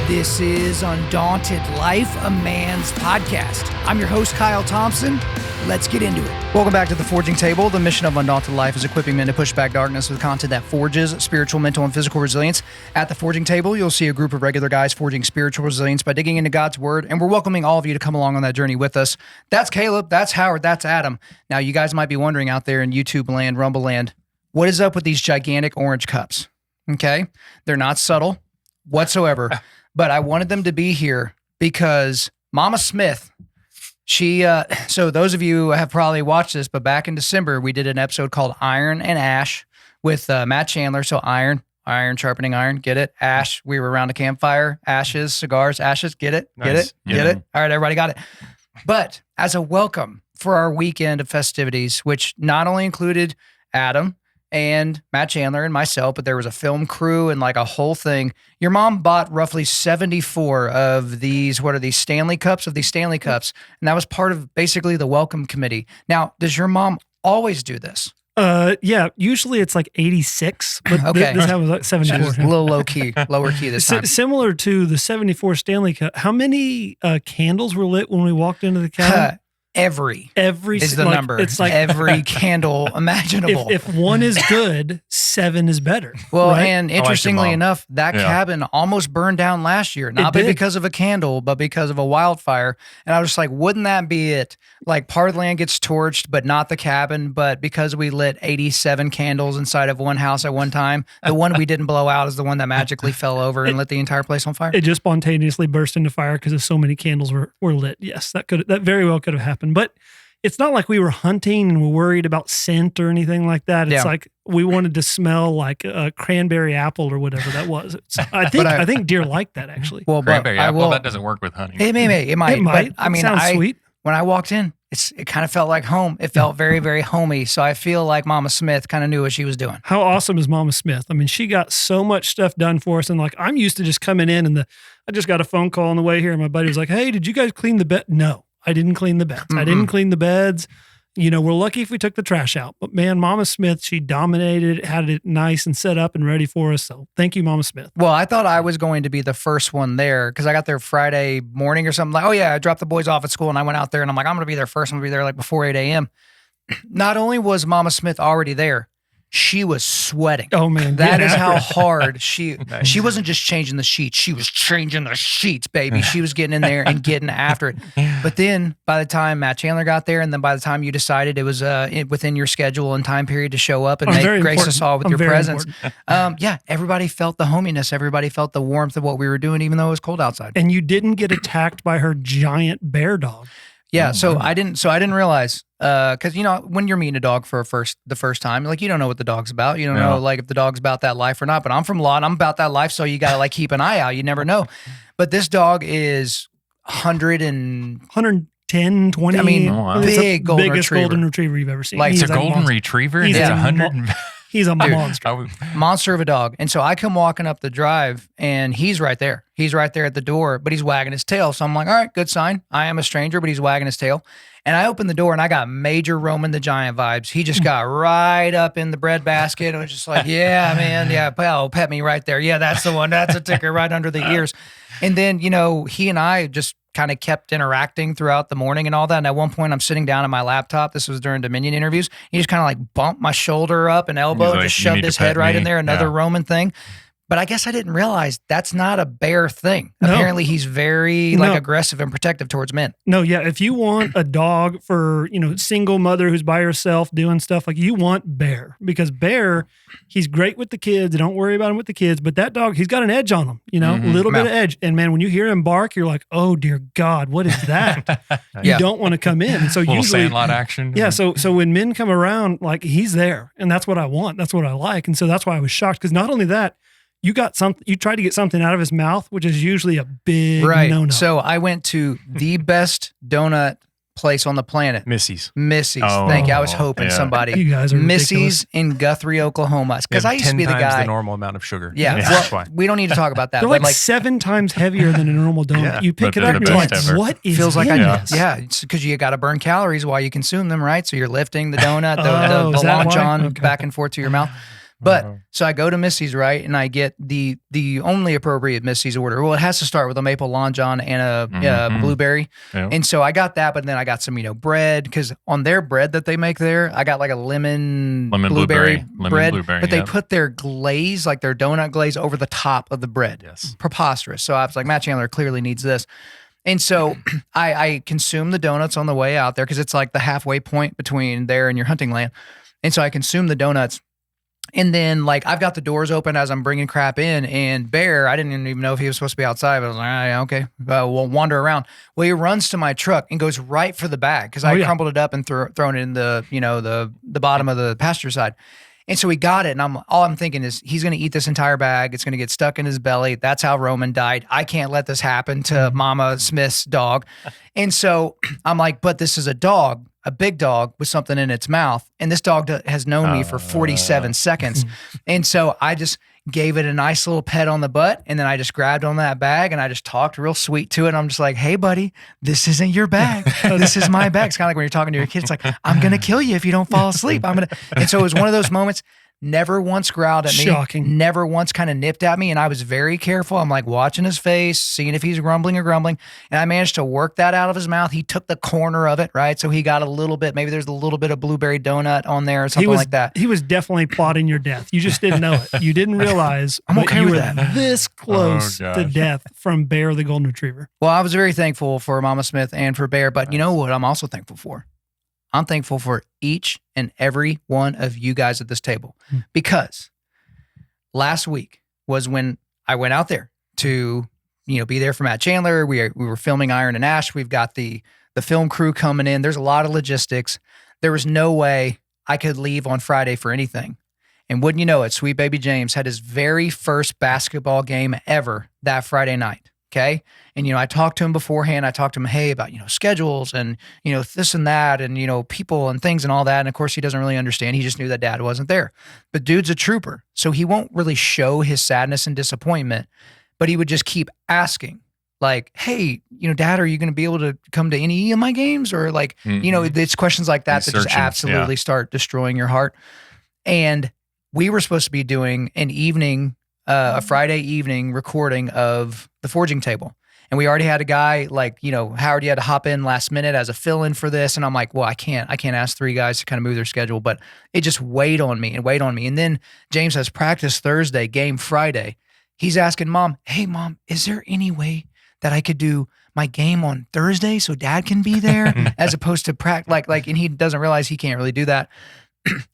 This is Undaunted.Life, a man's podcast. I'm your host, Kyle Thompson. Let's get into it. Welcome back to the Forging Table. The mission of Undaunted.Life is equipping men to push back darkness with content that forges spiritual, mental, and physical resilience. At the Forging Table, you'll see a group of regular guys forging spiritual resilience by digging into God's Word, and we're welcoming all of you to come along on that journey with us. That's Caleb, that's Howard, that's Adam. Now, you guys might be wondering out there in YouTube land, Rumble land, what is up with these gigantic orange cups? Okay? They're not subtle whatsoever, but I wanted them to be here because Mama Smith, so those of you who have probably watched this, but back in December, we did an episode called Iron and Ash with Matt Chandler. So iron sharpening iron, get it? Ash, we were around a campfire, ashes, cigars, ashes, get it? Nice. Get it? Yeah. Get it? All right, everybody got it. But as a welcome for our weekend of festivities, which not only included Adam and Matt Chandler and myself, but there was a film crew and like a whole thing. Your mom bought roughly 74 of these, what are these, Stanley Cups? And that was part of basically the welcome committee. Now, does your mom always do this? Yeah, usually it's like 86, but okay. This time was like 74. A little lower key this time. Similar to the 74 Stanley Cup, how many candles were lit when we walked into the cabin? Every is the like, number. It's like every candle imaginable. If one is good, 7 is better. Well, right? and interestingly enough, that cabin almost burned down last year, not because of a candle, but because of a wildfire. And I was just like, wouldn't that be it? Like part of the land gets torched, but not the cabin. But because we lit 87 candles inside of one house at one time, the one we didn't blow out is the one that magically fell over and lit the entire place on fire. It just spontaneously burst into fire because of so many candles were lit. Yes, that very well could have happened. But it's not like we were hunting and we're worried about scent or anything like that. It's like we wanted to smell like a cranberry apple or whatever that was. I think deer like that actually. Well, cranberry apple, that doesn't work with hunting. It might. But, I mean, sounds sweet. When I walked in, it kind of felt like home. It felt very, very homey. So I feel like Mama Smith kind of knew what she was doing. How awesome is Mama Smith? I mean, she got so much stuff done for us. And like, I'm used to just coming in and I just got a phone call on the way here. And my buddy was like, hey, did you guys clean the bed? No, I didn't clean the beds. Mm-hmm. I didn't clean the beds. You know, we're lucky if we took the trash out. But man, Mama Smith, she dominated, had it nice and set up and ready for us. So thank you, Mama Smith. Well, I thought I was going to be the first one there because I got there Friday morning or something. Like, oh yeah, I dropped the boys off at school and I went out there and I'm like, I'm going to be there first. I'm going to be there like before 8 a.m. Not only was Mama Smith already there, she was sweating. Oh man, that is how hard she wasn't just changing the sheets. She was changing the sheets, baby. She was getting in there and getting after it. But then by the time Matt Chandler got there, and then by the time you decided it was within your schedule and time period to show up and grace us all with your presence, everybody felt the hominess. Everybody felt the warmth of what we were doing, even though it was cold outside. And you didn't get attacked by her giant bear dog. Yeah, so I didn't realize because when you're meeting a dog for the first time, like you don't know what the dog's about. You don't know like if the dog's about that life or not. But I'm from Lawton, I'm about that life, so you gotta like keep an eye out. You never know. But this dog is 110, 20. I mean, big golden biggest retriever. Golden retriever you've ever seen. Like it's a golden retriever. He's it's 100. He's a monster. Monster of a dog. And so I come walking up the drive and he's right there. He's right there at the door, but he's wagging his tail. So I'm like, all right, good sign. I am a stranger, but he's wagging his tail. And I opened the door and I got major Roman the Giant vibes. He just got right up in the bread basket and was just like, yeah, man. Yeah, pal, pet me right there. Yeah, that's the one. That's a ticker right under the ears. And then, he and I just kind of kept interacting throughout the morning and all that. And at one point I'm sitting down at my laptop. This was during Dominion interviews. He just kind of like bumped my shoulder up and elbow and just shoved his head right in there. Another Roman thing. But I guess I didn't realize that's not a bear thing. No. Apparently he's very aggressive and protective towards men. No, yeah. If you want a dog for, single mother who's by herself doing stuff, like you want Bear, because Bear, he's great with the kids. Don't worry about him with the kids. But that dog, he's got an edge on him, a little bit of edge. And man, when you hear him bark, you're like, oh dear God, what is that? You don't want to come in. And so little usually Sandlot action. Yeah. So when men come around, like he's there and that's what I want. That's what I like. And so that's why I was shocked. Because not only that, you tried to get something out of his mouth, which is usually a big no-no. So I went to the best donut place on the planet. Missy's. Oh, thank you. I was hoping somebody. You guys are Missy's in Guthrie, Oklahoma. Because I used to be the guy. 10 times the normal amount of sugar. Yeah. Well, we don't need to talk about that. They're like 7 times heavier than a normal donut. Yeah, you pick it up and you're like, what is feels like this? It's because you got to burn calories while you consume them, right? So you're lifting the donut, the lunch on back and forth to your mouth. But so I go to Missy's, right, and I get the only appropriate Missy's order. Well, it has to start with a maple long john and a blueberry. Yep. And so I got that, but then I got some, bread, because on their bread that they make there, I got like a lemon blueberry bread, but they put their glaze, like their donut glaze, over the top of the bread. Yes. Preposterous. So I was like, Matt Chandler clearly needs this. And so I consume the donuts on the way out there, because it's like the halfway point between there and your hunting land. And so I consume the donuts. And then, like, I've got the doors open as I'm bringing crap in, and Bear, I didn't even know if he was supposed to be outside, but I was like, all right, okay, we'll wander around. Well, he runs to my truck and goes right for the bag, because I crumpled it up and thrown it in the bottom of the passenger side. And so he got it, and all I'm thinking is, he's going to eat this entire bag. It's going to get stuck in his belly. That's how Roman died. I can't let this happen to Mama Smith's dog. And so I'm like, but this is a dog, a big dog with something in its mouth. And this dog has known me for 47 seconds. And so I just gave it a nice little pet on the butt. And then I just grabbed on that bag and I just talked real sweet to it. And I'm just like, hey, buddy, this isn't your bag. This is my bag. It's kind of like when you're talking to your kid. It's like, I'm going to kill you if you don't fall asleep. And so it was one of those moments. Never once growled at me. Shocking. Never once kind of nipped at me. And I was very careful. I'm like watching his face, seeing if he's grumbling or grumbling. And I managed to work that out of his mouth. He took the corner of it, right? So he got a little bit, maybe there's a little bit of blueberry donut on there or something like that. He was definitely plotting your death. You just didn't know it. You didn't realize I'm okay you with were that. This close to death from Bear the Golden Retriever. Well, I was very thankful for Mama Smith and for Bear, but you know what I'm also thankful for? I'm thankful for each and every one of you guys at this table, because last week was when I went out there to, be there for Matt Chandler. We were filming Iron and Ash. We've got the film crew coming in. There's a lot of logistics. There was no way I could leave on Friday for anything. And wouldn't you know it, sweet baby James had his very first basketball game ever that Friday night. Okay. And, I talked to him beforehand. I talked to him, hey, about, schedules and, this and that and, people and things and all that. And of course he doesn't really understand. He just knew that dad wasn't there, but dude's a trooper. So he won't really show his sadness and disappointment, but he would just keep asking like, hey, dad, are you going to be able to come to any of my games? Or like, it's questions like that that just absolutely start destroying your heart. And we were supposed to be doing an evening, a Friday evening recording of the forging table. And we already had a guy like, Howard, you had to hop in last minute as a fill-in for this. And I'm like, well, I can't ask three guys to kind of move their schedule, but it just weighed on me. And then James has practice Thursday, game Friday. He's asking mom, hey mom, is there any way that I could do my game on Thursday so dad can be there as opposed to practice? And he doesn't realize he can't really do that.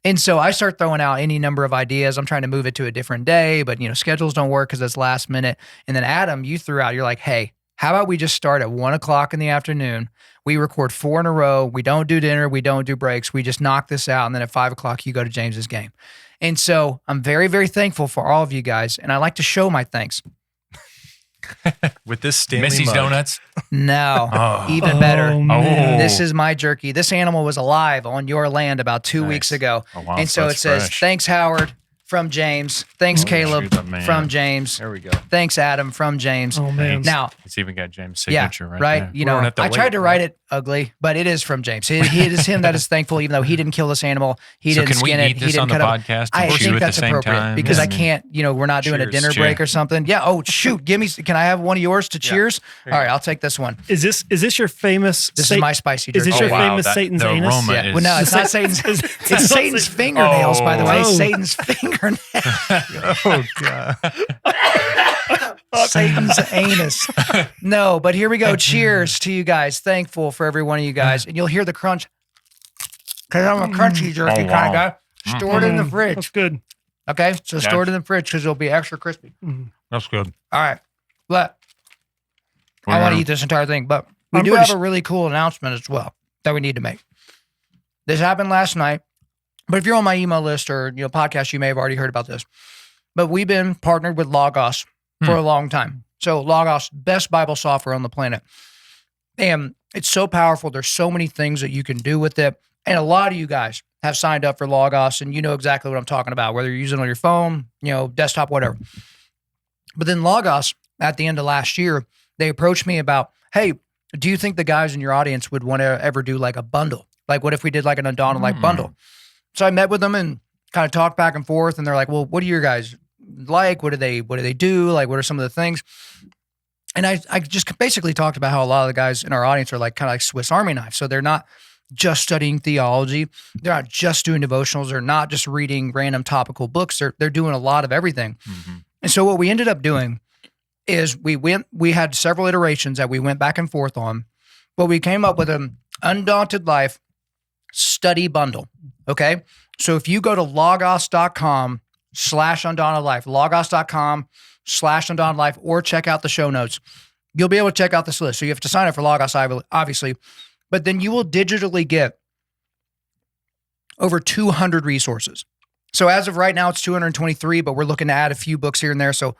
And so I start throwing out any number of ideas. I'm trying to move it to a different day, but schedules don't work because it's last minute. And then Adam, you threw out, you're like, hey, how about we just start at 1:00 in the afternoon? We record 4 in a row. We don't do dinner. We don't do breaks. We just knock this out. And then at 5:00, you go to James's game. And so I'm very, very thankful for all of you guys. And I like to show my thanks. With this Stanley Missy's mug. Donuts? No, even better. Man. This is my jerky. This animal was alive on your land about 2 weeks ago. Oh, wow. And so it says, thanks, Howard, from James. Thanks, Caleb, from James. There we go. Thanks, Adam, from James. Oh, man. Now, It's even got James' signature right. there. We don't have to I wait, tried to right? write it ugly, but it is from James. It is him that is thankful, even though he didn't kill this animal. He So didn't can we skin eat it. this He on didn't the cut it. podcast I and chew think at the that's same appropriate time? because I Yeah. can't, we're not doing a Cheers. dinner break or something. Yeah. Oh, shoot. Can I have one of yours to cheers? All right. I'll take this one. Is this your famous? This is my spicy jerky. Is this your famous Satan's the anus? aroma Yeah. is- Well, no, it's not Satan's. It's Satan's fingernails, by the way. Oh. Satan's fingernails. Oh, God. Satan's anus. No, but here we go. Cheers to you guys. Thankful for every one of you guys. And you'll hear the crunch. Because I'm a crunchy jerky kind of guy. Stored in the That's fridge. good. Okay? So stored in the fridge because it'll be extra crispy. That's good. All right. But I want to eat this entire thing. But we I'm do pretty have a really cool announcement as well that we need to make. This happened last night. But if you're on my email list or podcast, you may have already heard about this. But we've been partnered with Logos for a long time. So Logos, best Bible software on the planet. And it's so powerful. There's so many things that you can do with it. And a lot of you guys have signed up for Logos and you know exactly what I'm talking about, whether you're using it on your phone, desktop, whatever. But then Logos, at the end of last year, they approached me about, hey, do you think the guys in your audience would want to ever do like a bundle? Like what if we did like an Undaunted.Life bundle? So I met with them and kind of talked back and forth, and they're like, well, what do you guys like? What do they do? Like, what are some of the things? And I just basically talked about how a lot of the guys in our audience are like kind of like Swiss Army knife. So they're not just studying theology. They're not just doing devotionals. They're not just reading random topical books. They're doing a lot of everything. Mm-hmm. And so what we ended up doing is we had several iterations that we went back and forth on, but we came up with an Undaunted.Life study bundle. Okay. So if you go to logos.com/Undaunted.Life, logos.com/Undaunted.Life, or check out the show notes, you'll be able to check out this list. So you have to sign up for Logos, obviously, but then you will digitally get over 200 resources. So as of right now, it's 223, but we're looking to add a few books here and there. So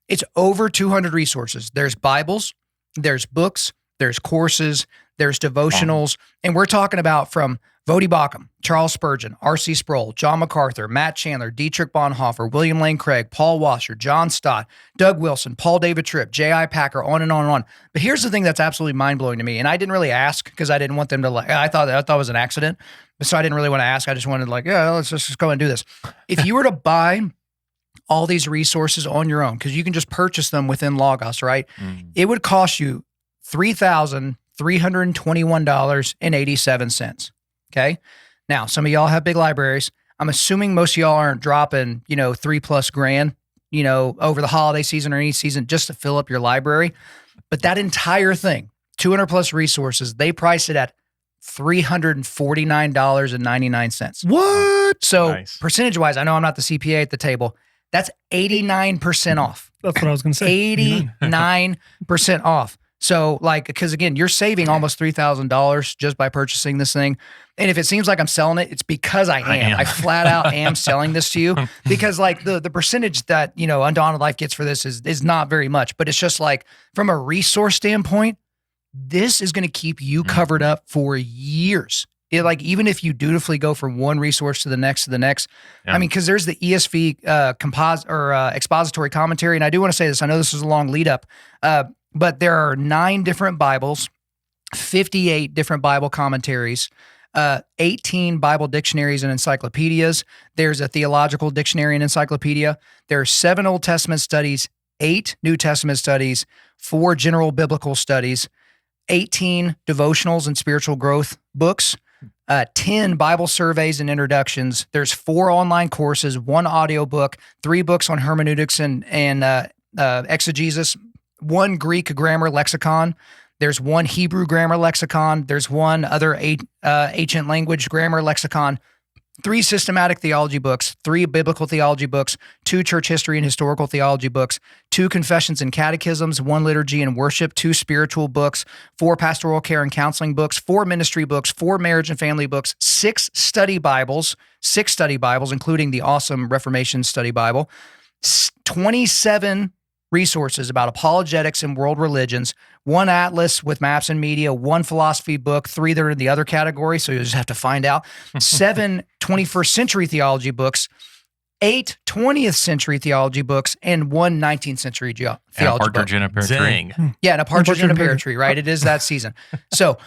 it's over 200 resources. There's Bibles, there's books, there's courses, there's devotionals, and we're talking about from Vodi Bakum, Charles Spurgeon, R.C. Sproul, John MacArthur, Matt Chandler, Dietrich Bonhoeffer, William Lane Craig, Paul Washer, John Stott, Doug Wilson, Paul David Tripp, J.I. Packer, on and on and on. But here's the thing that's absolutely mind-blowing to me, and I didn't really ask because I didn't want them to I thought it was an accident, so I didn't really want to ask. I just wanted let's just go and do this. If you were to buy all these resources on your own, because you can just purchase them within Logos, right? Mm. It would cost you $3,321.87. Okay. Now, some of y'all have big libraries. I'm assuming most of y'all aren't dropping, $3+ grand, over the holiday season or any season just to fill up your library. But that entire thing, 200+ resources, they priced it at $349.99. What? So percentage-wise, I know I'm not the CPA at the table. That's 89% off. That's what I was going to say. 89% off. So because again, you're saving almost $3,000 just by purchasing this thing. And if it seems like I'm selling it, it's because I am. I flat out am selling this to you because the percentage that, Undaunted.Life gets for this is not very much, but it's just from a resource standpoint, this is going to keep you covered up for years. Even if you dutifully go from one resource to the next, yeah. I mean, because there's the ESV expository commentary, and I do want to say this. I know this is a long lead up, but there are 9 different Bibles, 58 different Bible commentaries, 18 Bible dictionaries and encyclopedias. There's a theological dictionary and encyclopedia. There are 7 Old Testament studies, 8 New Testament studies, 4 general biblical studies, 18 devotionals and spiritual growth books, 10 Bible surveys and introductions. There's 4 online courses, 1 audiobook, 3 books on hermeneutics and exegesis, 1 Greek grammar lexicon. There's 1 Hebrew grammar lexicon. There's 1 other ancient language grammar lexicon, 3 systematic theology books, 3 biblical theology books, 2 church history and historical theology books, 2 confessions and catechisms, 1 liturgy and worship, 2 spiritual books, 4 pastoral care and counseling books, 4 ministry books, 4 marriage and family books, 6 study Bibles, including the awesome Reformation Study Bible, 27 resources about apologetics and world religions, 1 atlas with maps and media, 1 philosophy book, 3 that are in the other category, so you just have to find out, 7 21st century theology books, 8 20th century theology books, and 1 19th century theology book. Partridge in a pear tree. Yeah, and a partridge in a pear tree, right? It is that season. So,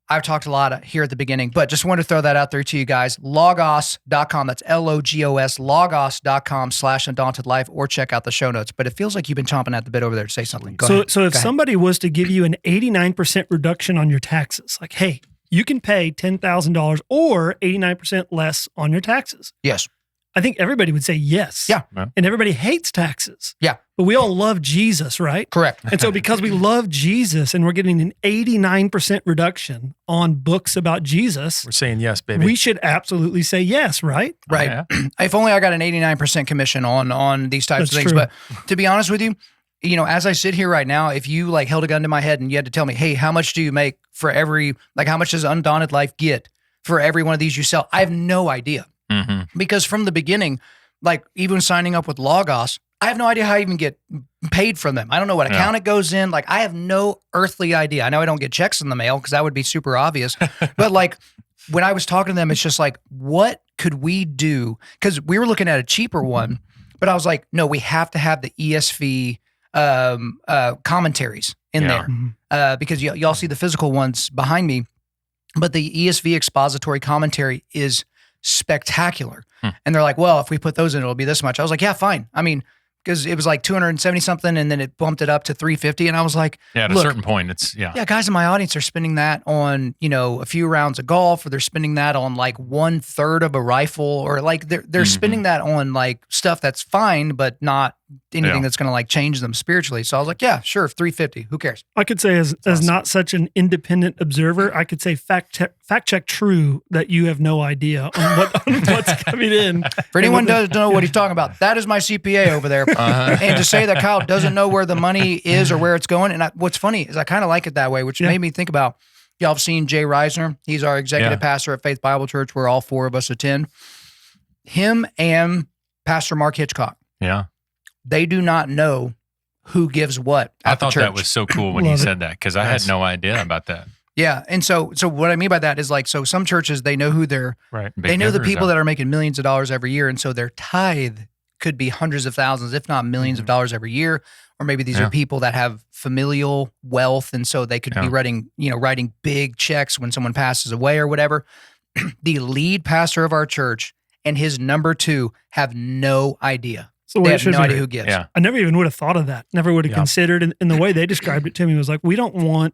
I've talked a lot here at the beginning, but just wanted to throw that out there to you guys. Logos.com, that's Logos, logos.com/Undaunted.Life, or check out the show notes. But it feels like you've been chomping at the bit over there to say something. Go ahead. So if somebody was to give you an 89% reduction on your taxes, hey, you can pay $10,000 or 89% less on your taxes. Yes. I think everybody would say yes. Yeah. And everybody hates taxes. Yeah. But we all love Jesus, right? Correct. And so because we love Jesus and we're getting an 89% reduction on books about Jesus, we're saying yes, baby. We should absolutely say yes, right? Right. Oh, yeah. If only I got an 89% commission on these types of things. True. But to be honest with you, as I sit here right now, if you held a gun to my head and you had to tell me, hey, how much do you make for every, how much does Undaunted.Life get for every one of these you sell? I have no idea. Mm-hmm. Because from the beginning, even signing up with Logos, I have no idea how I even get paid from them. I don't know what account it goes in. I have no earthly idea. I know I don't get checks in the mail because that would be super obvious. But when I was talking to them, it's just what could we do? Because we were looking at a cheaper one, but I was like, no, we have to have the ESV commentaries in there because y'all see the physical ones behind me. But the ESV expository commentary is spectacular. And they're like, well, if we put those in, it'll be this much. I was like, yeah, fine. I mean, because it was like 270 something and then it bumped it up to 350. And I was like, Yeah, at a look, certain point, it's, yeah, guys in my audience are spending that on, a few rounds of golf, or they're spending that on like 1/3 of a rifle, or like they're spending that on like stuff that's fine, but not anything that's going to like change them spiritually. So I was like, yeah, sure. 350, who cares? I could say as not such an independent observer, I could say fact check true that you have no idea on what's coming in. For anyone who doesn't know what he's talking about, that is my CPA over there. And to say that Kyle doesn't know where the money is or where it's going. And what's funny is I kind of like it that way, which made me think about, y'all have seen Jay Reisner. He's our executive pastor at Faith Bible Church, where all 4 of us attend. Him and Pastor Mark Hitchcock. Yeah. They do not know who gives what at I thought the church. that was so cool when he said that, because I had no idea about that. Yeah. And so what I mean by that is like, so some churches, they know who they're, they know the people that are making millions of dollars every year. And so their tithe could be hundreds of thousands, if not millions of dollars every year. Or maybe these are people that have familial wealth. And so they could be writing big checks when someone passes away or whatever. The lead pastor of our church and his number 2 have no idea. So they have no idea who gives. I never even would have thought of that. Never would have considered. And the way they described it to me was like, we don't want,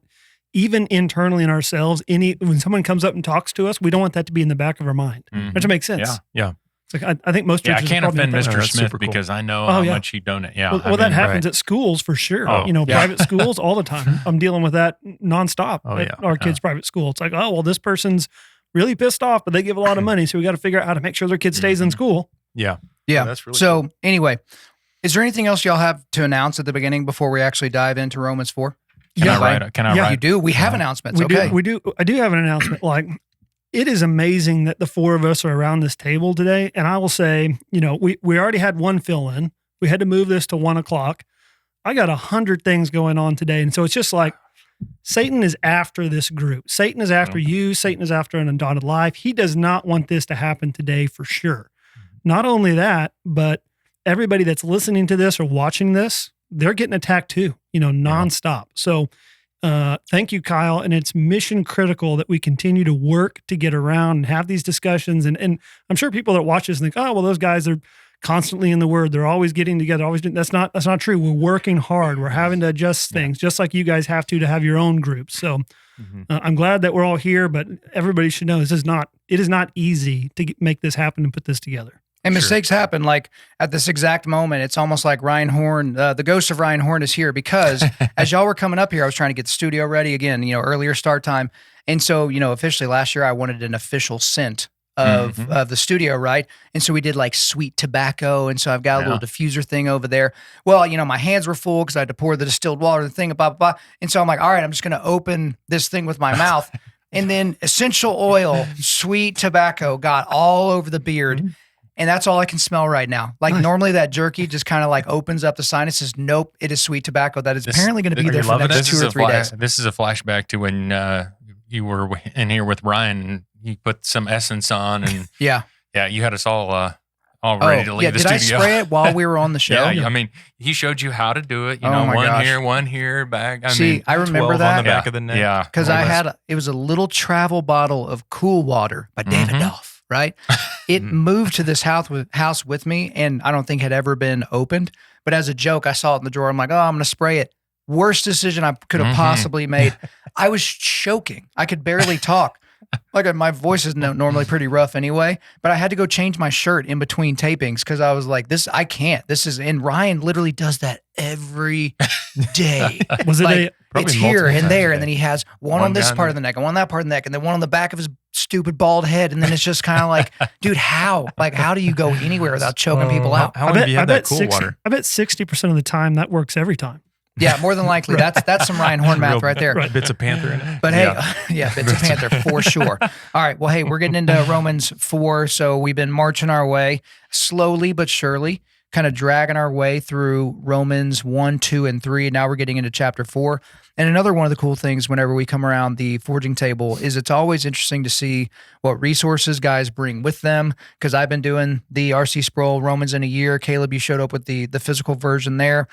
even internally in ourselves, when someone comes up and talks to us, we don't want that to be in the back of our mind. Which makes sense. Yeah. It's like, I think most churches. I can't offend Mr. Smith cool. because I know how much he donates. Yeah. Well, that happens at schools for sure. Private schools all the time. I'm dealing with that nonstop at our kids' private school. It's like, oh, well, this person's really pissed off, but they give a lot of money. So we got to figure out how to make sure their kid stays in school. Yeah. Yeah. That's really so cool. Anyway, is there anything else y'all have to announce at the beginning before we actually dive into Romans 4? Can I write? You do? We have announcements. We do. I do have an announcement. Like, it is amazing that the 4 of us are around this table today. And I will say, we already had one fill in. We had to move this to 1:00. I got 100 things going on today. And so it's just like, Satan is after this group. Satan is after you. Satan is after an Undaunted Life. He does not want this to happen today for sure. Not only that, but everybody that's listening to this or watching this, they're getting attacked too, nonstop. So thank you, Kyle. And it's mission critical that we continue to work to get around and have these discussions. And I'm sure people that watch this think, oh, well, those guys are constantly in the Word. They're always getting together. Always doing. That's not true. We're working hard. We're having to adjust things, just like you guys have to have your own groups. So I'm glad that we're all here, but everybody should know it is not easy to make this happen and put this together. And mistakes happen. Like at this exact moment, it's almost like Ryan Horn, the ghost of Ryan Horn is here, because as y'all were coming up here, I was trying to get the studio ready again, earlier start time. And so, officially last year, I wanted an official scent of the studio, right? And so we did like sweet tobacco. And so I've got a little diffuser thing over there. Well, my hands were full because I had to pour the distilled water, the thing, blah, blah, blah. And so I'm like, all right, I'm just going to open this thing with my mouth. And then essential oil, sweet tobacco got all over the beard. And that's all I can smell right now. Like normally that jerky just kind of like opens up the sinuses. Nope, it is sweet tobacco that is apparently going to be there for the next 2 or 3 days. This is a flashback to when you were in here with Ryan and you put some essence on and you had us all ready to leave the studio. Did I spray it while we were on the show? I mean, he showed you how to do it. One here, back. I remember that. On the back of the neck. Yeah, because it was a little travel bottle of cool water by Davidoff. Right? It moved to this house with me, and I don't think had ever been opened. But as a joke, I saw it in the drawer. I'm like, oh, I'm going to spray it. Worst decision I could have possibly made. I was choking. I could barely talk. Like my voice is normally pretty rough anyway, but I had to go change my shirt in between tapings because I was like, I can't. And Ryan literally does that every day. Was it like, it's here and there, and then he has one on this part of the neck and one on that part of the neck, and then one on the back of his stupid bald head, and then it's just kind of like, dude, how do you go anywhere without choking people out? How long have you had that cool water? I bet 60% of the time that works every time. Yeah, more than likely. That's some Ryan Horn math right there. Bits of Panther in it. But hey, bits of Panther for sure. All right, well, hey, we're getting into Romans 4, so we've been marching our way slowly but surely, kind of dragging our way through Romans 1, 2, and 3. Now we're getting into chapter 4. And another one of the cool things whenever we come around the forging table is it's always interesting to see what resources guys bring with them, because I've been doing the R.C. Sproul Romans in a year. Caleb, you showed up with the physical version there.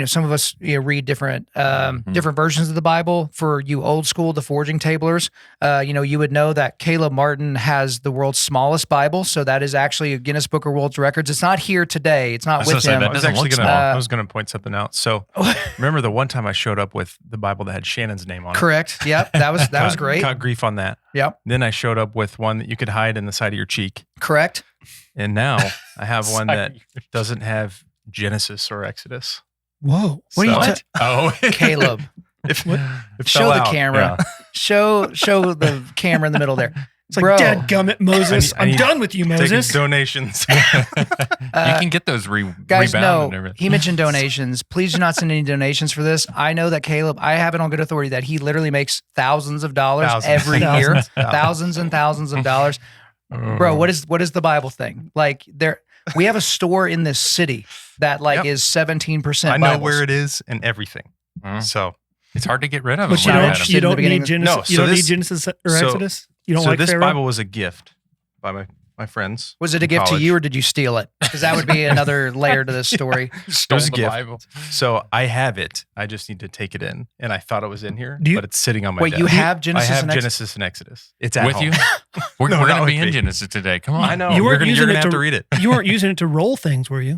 some of us read different different versions of the Bible. For you old school, the Forging Tablers, you would know that Caleb Martin has the world's smallest Bible. So that is actually a Guinness Book of World Records. It's not here today. It's not with him. I was going to point something out. So remember the one time I showed up with the Bible that had Shannon's name on it? Correct. Yep. That was great. Caught grief on that. Yep. Then I showed up with one that you could hide in the side of your cheek. Correct. And now I have one that doesn't have Genesis or Exodus. Whoa! What? Caleb, show the camera. Yeah. Show the camera in the middle there. It's like, dadgummit, Moses. I'm done with you, Moses. Taking donations. You can get those guys. Rebound and everything. He mentioned donations. Please do not send any donations for this. I know that Caleb. I have it on good authority that he literally makes thousands of dollars every year, thousands and thousands of dollars. Bro, what is the Bible thing? Like we have a store in this city that is 17%. I know where it is and everything. So it's hard to get rid of them. But you don't need Genesis. No, you don't need Genesis or Exodus. You don't like this Pharaoh? Bible was a gift by my friends. Was it a gift to you or did you steal it? Because that would be another layer to this story. It was a gift. Bible. So I have it. I just need to take it in. And I thought it was in here, but it's sitting on my desk. Wait, you have Genesis I have Genesis and Exodus. It's at with home. you? We're going to be in Genesis today. Come on. I know. You're going to have to read it. You weren't using it to roll things, were you?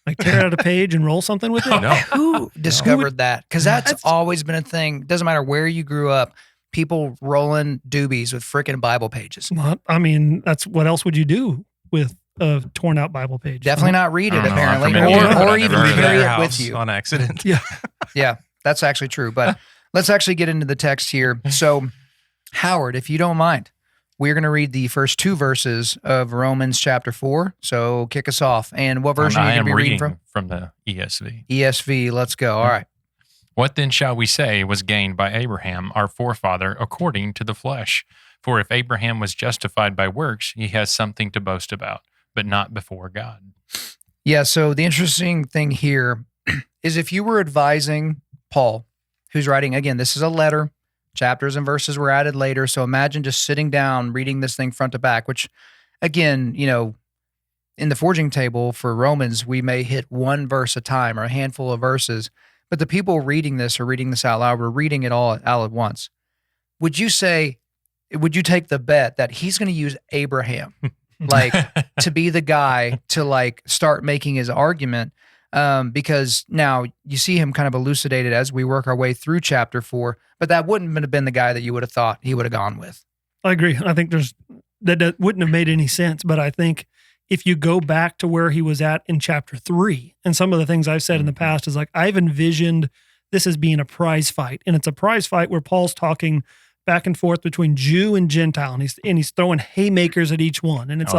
Like tear out a page and roll something with it? No. Who discovered that? Because that's always been a thing. Doesn't matter where you grew up. People rolling doobies with freaking Bible pages. Well, I mean, that's what else would you do with a torn out Bible page? Definitely not read it, apparently, or even carry it with you on accident. Yeah, that's actually true. But let's actually get into the text here. So, Howard, if you don't mind, we're going to read the first 2 verses of Romans chapter 4. So kick us off. And what version are you going to be reading from? From the ESV. ESV, let's go. All right. What then shall we say was gained by Abraham, our forefather, according to the flesh? For if Abraham was justified by works, he has something to boast about, but not before God. Yeah, so the interesting thing here is if you were advising Paul, who's writing, again, this is a letter, chapters and verses were added later, so imagine just sitting down, reading this thing front to back, which, again, in the forging table for Romans, we may hit one verse a time or a handful of verses, but the people reading this or reading this out loud were reading it all at once. Would you take the bet that he's going to use Abraham to be the guy to start making his argument? Because now you see him kind of elucidated as we work our way through chapter 4, but that wouldn't have been the guy that you would have thought he would have gone with. I agree. I think that wouldn't have made any sense, but I think if you go back to where he was at in chapter 3, and some of the things I've said in the past is I've envisioned this as being a prize fight, and it's a prize fight where Paul's talking back and forth between Jew and Gentile, and he's throwing haymakers at each one, and it's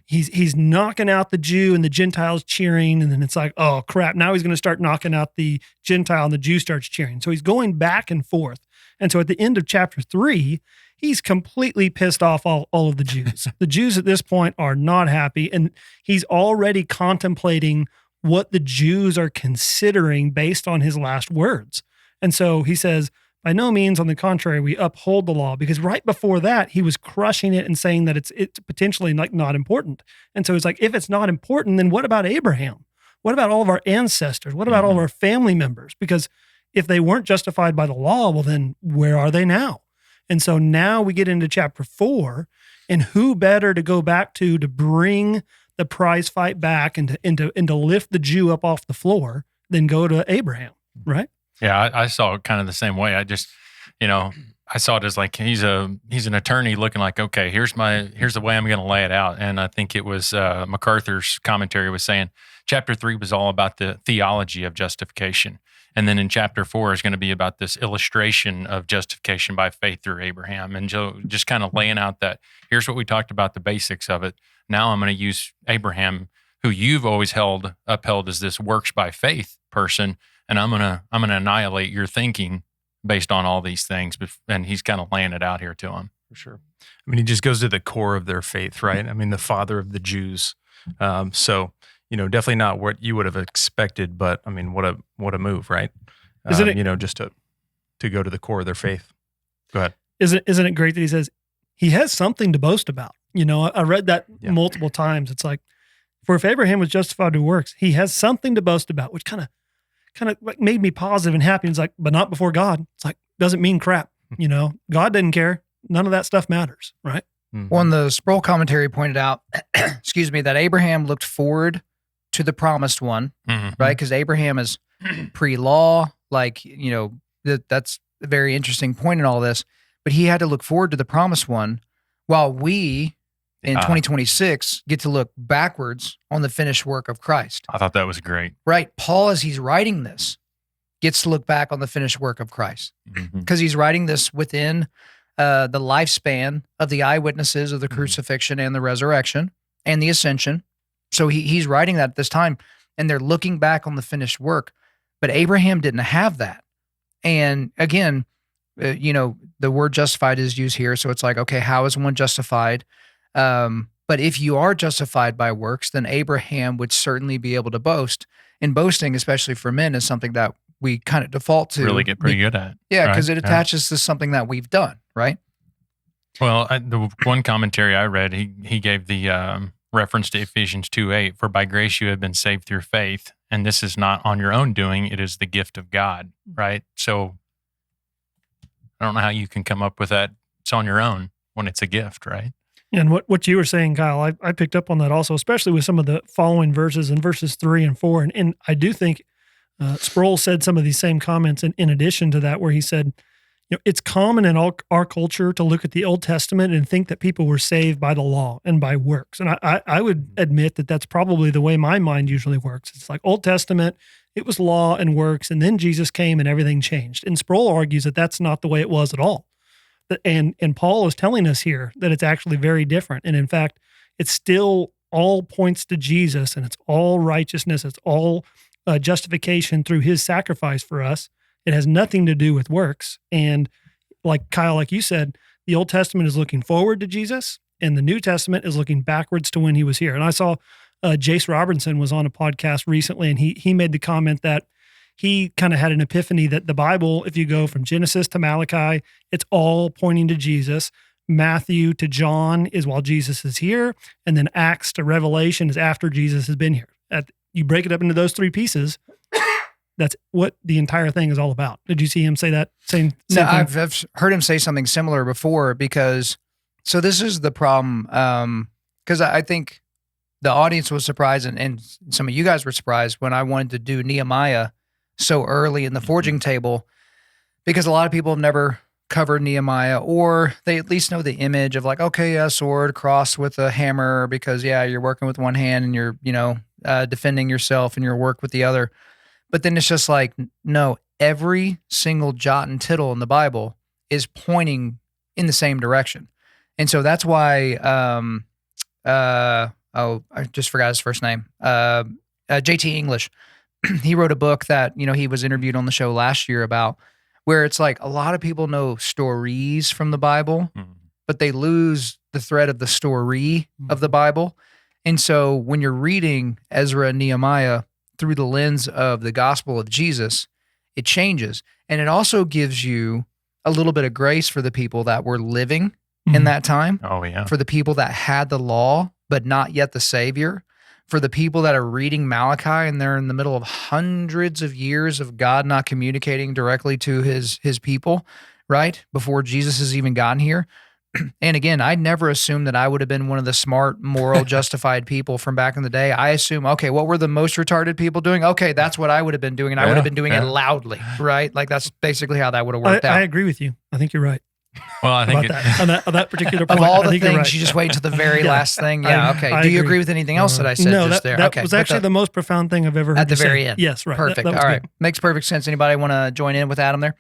he's knocking out the Jew and the Gentiles cheering, and then it's like, oh crap, now he's going to start knocking out the Gentile and the Jew starts cheering. So he's going back and forth, and so at the end of chapter 3, he's completely pissed off all of the Jews. The Jews at this point are not happy, and he's already contemplating what the Jews are considering based on his last words. And so he says, by no means, on the contrary, we uphold the law, because right before that, he was crushing it and saying that it's potentially not important. And so he's like, if it's not important, then what about Abraham? What about all of our ancestors? What about all of our family members? Because if they weren't justified by the law, well, then where are they now? And so now we get into chapter 4, and who better to go back to bring the prize fight back and to lift the Jew up off the floor than go to Abraham, right? Yeah, I saw it kind of the same way. I just, I saw it as he's an attorney looking like, okay, here's the way I'm going to lay it out. And I think it was MacArthur's commentary was saying chapter 3 was all about the theology of justification. And then in chapter 4 is going to be about this illustration of justification by faith through Abraham. And Joe just kind of laying out that here's what we talked about, the basics of it. Now I'm going to use Abraham, who you've always upheld as this works by faith person, and I'm gonna annihilate your thinking based on all these things. And he's kind of laying it out here to him. For sure. I mean, he just goes to the core of their faith, right? I mean, the father of the Jews. So, definitely not what you would have expected, but I mean, what a move, right? Isn't it, just to go to the core of their faith. Go ahead. Isn't it great that he says he has something to boast about? I read that multiple times. It's like, for if Abraham was justified by works, he has something to boast about, which kind kind of like made me positive and happy. It's like, but not before God. It's like, doesn't mean crap. God didn't care. None of that stuff matters, right? Well, the Sproul commentary pointed out, excuse me, that Abraham looked forward to the promised one, right? Because Abraham is pre-law, that's a very interesting point in all this. But he had to look forward to the promised one, while we in 2026 get to look backwards on the finished work of Christ. I thought that was great. Right. Paul, as he's writing this, gets to look back on the finished work of Christ because he's writing this within the lifespan of the eyewitnesses of the crucifixion and the resurrection and the ascension. So he's writing that at this time, and they're looking back on the finished work. But Abraham didn't have that. And again, the word justified is used here. So it's like, okay, how is one justified? But if you are justified by works, then Abraham would certainly be able to boast. And boasting, especially for men, is something that we kind of default to. Really get pretty good at. Yeah, because it attaches to something that we've done, right? Well, the one commentary I read, he gave the reference to Ephesians 2:8, for by grace you have been saved through faith, and this is not on your own doing, it is the gift of God, right? So I don't know how you can come up with that. It's on your own when it's a gift, right? And what you were saying, Kyle, I picked up on that also, especially with some of the following verses in verses 3 and 4. And I do think Sproul said some of these same comments in addition to that, where he said, it's common in our culture to look at the Old Testament and think that people were saved by the law and by works. And I would admit that that's probably the way my mind usually works. It's like Old Testament, it was law and works, and then Jesus came and everything changed. And Sproul argues that that's not the way it was at all. And Paul is telling us here that it's actually very different. And in fact, it's still all points to Jesus, and it's all righteousness. It's all justification through his sacrifice for us. It has nothing to do with works. And like Kyle, like you said, the Old Testament is looking forward to Jesus, and the New Testament is looking backwards to when he was here. And I saw Jace Robertson was on a podcast recently, and he made the comment that he kind of had an epiphany that the Bible, if you go from Genesis to Malachi, it's all pointing to Jesus. Matthew to John is while Jesus is here, and then Acts to Revelation is after Jesus has been here. You break it up into those three pieces, that's what the entire thing is all about. Did you see him say that same No, thing? I've heard him say something similar before, because so this is the problem, because I think the audience was surprised, and some of you guys were surprised when I wanted to do Nehemiah so early in the forging table, because a lot of people have never covered Nehemiah, or they at least know the image of like, okay, a sword crossed with a hammer, because you're working with one hand and you're, defending yourself and your work with the other. But then it's just like, no, every single jot and tittle in the Bible is pointing in the same direction. And so that's why, I just forgot his first name, JT English. He wrote a book that, he was interviewed on the show last year about, where it's like a lot of people know stories from the Bible, but they lose the thread of the story of the Bible. And so when you're reading Ezra and Nehemiah through the lens of the gospel of Jesus, it changes. And it also gives you a little bit of grace for the people that were living in that time. Oh, yeah. For the people that had the law, but not yet the Savior. For the people that are reading Malachi and they're in the middle of hundreds of years of God not communicating directly to his people, right? Before Jesus has even gotten here. And again, I never assumed that I would have been one of the smart, moral, justified people from back in the day. I assume, okay, what were the most retarded people doing? Okay, that's what I would have been doing, and I would have been doing it loudly, right? Like that's basically how that would have worked out. I agree with you. I think you're right. Well, I think on that particular point. Of all the you're things, right. you just wait until the very last thing. Yeah, okay. Do you agree with anything else that I said no, just that, there? that Okay. was actually the most profound thing I've ever heard at the you very say. end. Yes, right. Perfect. That was All right. good. Makes perfect sense. Anybody want to join in with Adam there?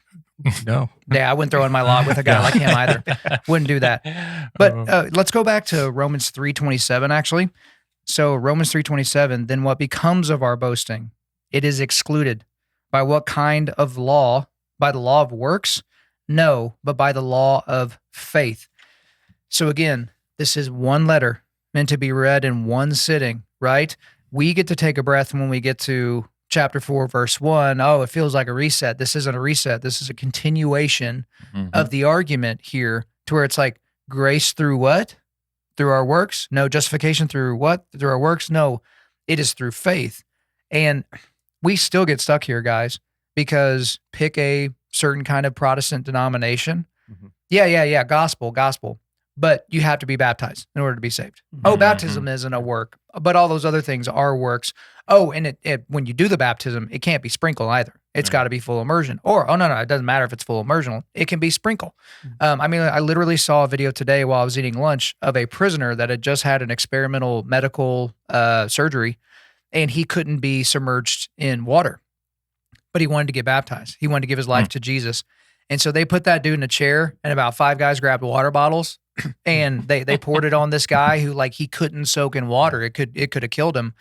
No. Yeah, I wouldn't throw in my lot with a guy like him either. Wouldn't do that. But let's go back to Romans 3:27, actually. So Romans 3:27, then what becomes of our boasting? It is excluded. By what kind of law? By the law of works? No, but by the law of faith. So again, this is one letter meant to be read in one sitting, right? We get to take a breath when we get to chapter 4, verse 1. Oh, it feels like a reset. This isn't a reset. This is a continuation of the argument here, to where it's like grace through what? Through our works? No. Justification through what? Through our works? No. It is through faith. And we still get stuck here, guys, because pick a certain kind of Protestant denomination. Mhm. Yeah, gospel. But you have to be baptized in order to be saved. Oh, baptism isn't a work, but all those other things are works. Oh, and it when you do the baptism, it can't be sprinkle either. It's got to be full immersion. Or, no, it doesn't matter if it's full immersion. It can be sprinkle. I mean, I literally saw a video today while I was eating lunch of a prisoner that had just had an experimental medical surgery, and he couldn't be submerged in water, but he wanted to get baptized. He wanted to give his life to Jesus. And so they put that dude in a chair, and about 5 guys grabbed water bottles and they poured it on this guy who, like, he couldn't soak in water. It could have killed him.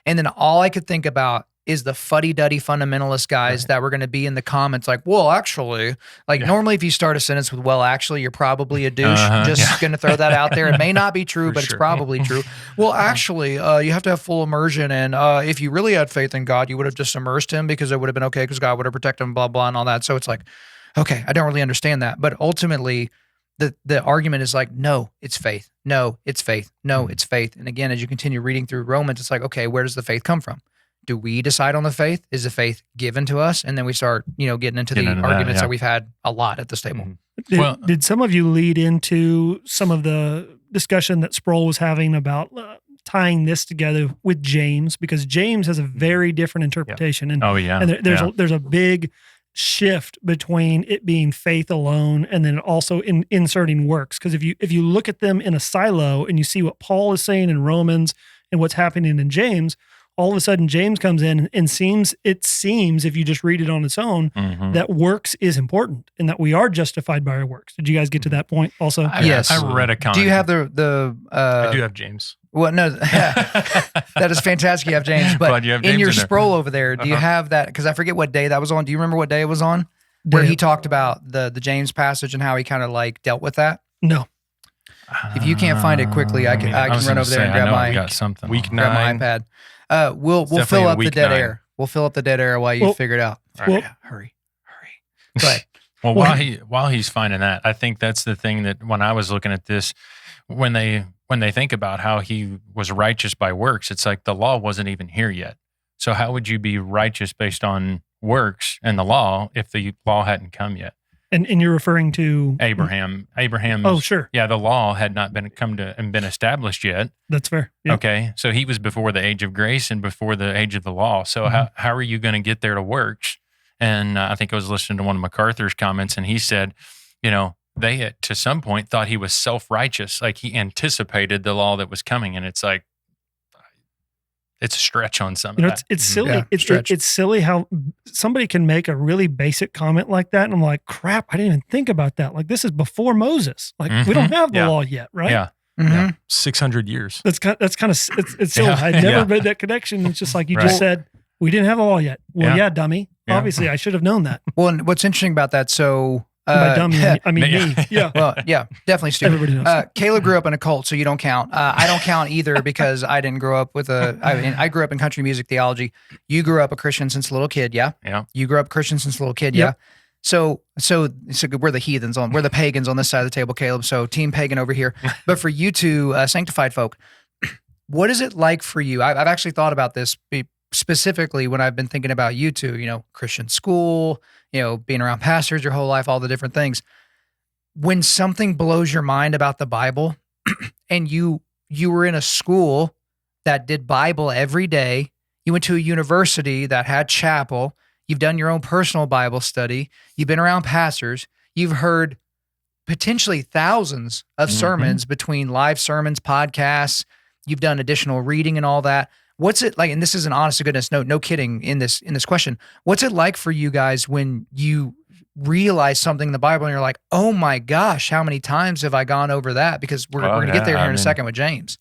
And then all I could think about is the fuddy-duddy fundamentalist guys that were going to be in the comments like, well, actually, normally if you start a sentence with, well, actually, you're probably a douche. Just going to throw that out there. It may not be true, but it's probably true. Well, actually, you have to have full immersion. And if you really had faith in God, you would have just immersed him because it would have been okay because God would have protected him, blah, blah, and all that. So it's like, okay, I don't really understand that. But ultimately, the argument is like, no, it's faith. No, it's faith. No, it's faith. And again, as you continue reading through Romans, it's like, okay, where does the faith come from? Do we decide on the faith? Is the faith given to us? And then we start, getting into the arguments that we've had a lot at this table. Did some of you lead into some of the discussion that Sproul was having about tying this together with James? Because James has a very different interpretation. And, there's a big shift between it being faith alone and then also inserting works. Because if you look at them in a silo and you see what Paul is saying in Romans and what's happening in James, all of a sudden James comes in and it seems if you just read it on its own that works is important and that we are justified by our works. Did you guys get to that point also? Yes. I read a comment. Do you have the I do have James. Well, no, that is fantastic. You have James, but you have in James your in there. scroll over there, do you have that? Because I forget what day that was on. Do you remember what day it was on? Where he talked about the James passage and how he kind of like dealt with that? No. If you can't find it quickly, I can run over there and grab my got something week on. 9. grab my iPad. We'll fill up the dead 9. air. We'll fill up the dead air while you figure it out. Hurry. Go ahead. Well, while he's finding that, I think that's the thing that when I was looking at this, when they think about how he was righteous by works, it's like the law wasn't even here yet. So how would you be righteous based on works and the law if the law hadn't come yet? And you're referring to Abraham. Oh, sure. Yeah, the law had not been established yet. That's fair. Yep. Okay, so he was before the age of grace and before the age of the law. So how are you going to get there to works? And I think I was listening to one of MacArthur's comments, and he said, they had, to some point, thought he was self-righteous, like he anticipated the law that was coming, and it's like it's a stretch on some of that. It's silly. Yeah, it's silly how somebody can make a really basic comment like that, and I'm like, crap, I didn't even think about that. Like, this is before Moses. Like, we don't have the law yet, right? Yeah. Mm-hmm. 600 years. That's kind of it's silly. I never made that connection. It's just like you just said, we didn't have the law yet. Well, yeah dummy. Yeah. Obviously, I should have known that. Well, and what's interesting about that, so By dummy, I mean me. Yeah. Well, yeah, definitely stupid. Everybody knows. Caleb grew up in a cult, so you don't count. I don't count either because I didn't grow up with I grew up in country music theology. You grew up a Christian since a little kid, yeah? Yeah. You grew up Christian since a little kid, Yep. yeah? So we're the heathens we're the pagans on this side of the table, Caleb. So team pagan over here. But for you two sanctified folk, what is it like for you? I've actually thought about this specifically when I've been thinking about you two, Christian school, being around pastors your whole life, all the different things. When something blows your mind about the Bible and you were in a school that did Bible every day, you went to a university that had chapel, you've done your own personal Bible study, you've been around pastors, you've heard potentially thousands of sermons between live sermons, podcasts, you've done additional reading and all that. What's it like? And this is an honest to goodness, no kidding in this question. What's it like for you guys when you realize something in the Bible and you're like, oh my gosh, how many times have I gone over that? Because we're going to get there here in a second with James.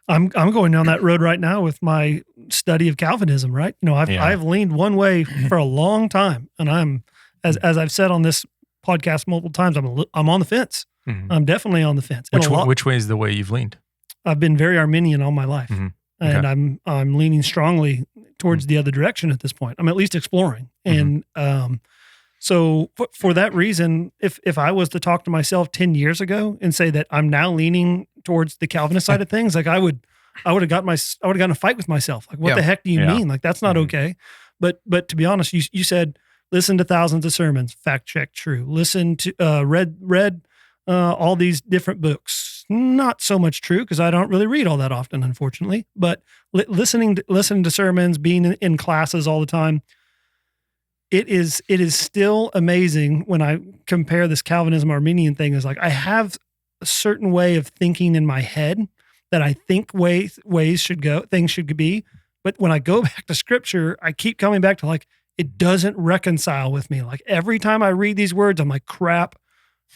I'm going down that road right now with my study of Calvinism, right? I've leaned one way for a long time, and I'm, as I've said on this podcast multiple times, I'm on the fence. Mm-hmm. I'm definitely on the fence. Which way is the way you've leaned? I've been very Arminian all my life. Mm-hmm. And I'm leaning strongly towards the other direction at this point. I'm at least exploring. And so for that reason, if I was to talk to myself 10 years ago and say that I'm now leaning towards the Calvinist side of things, like I would have gotten a fight with myself. Like, what the heck do you mean? Like, that's not okay. But to be honest, you said listen to thousands of sermons, fact check, true. Listen to read all these different books. Not so much true because I don't really read all that often, unfortunately. But listening to sermons, being in classes all the time, it is still amazing when I compare this Calvinism Arminian thing. Is like I have a certain way of thinking in my head that I think things should be. But when I go back to Scripture, I keep coming back to like it doesn't reconcile with me. Like every time I read these words, I'm like, crap.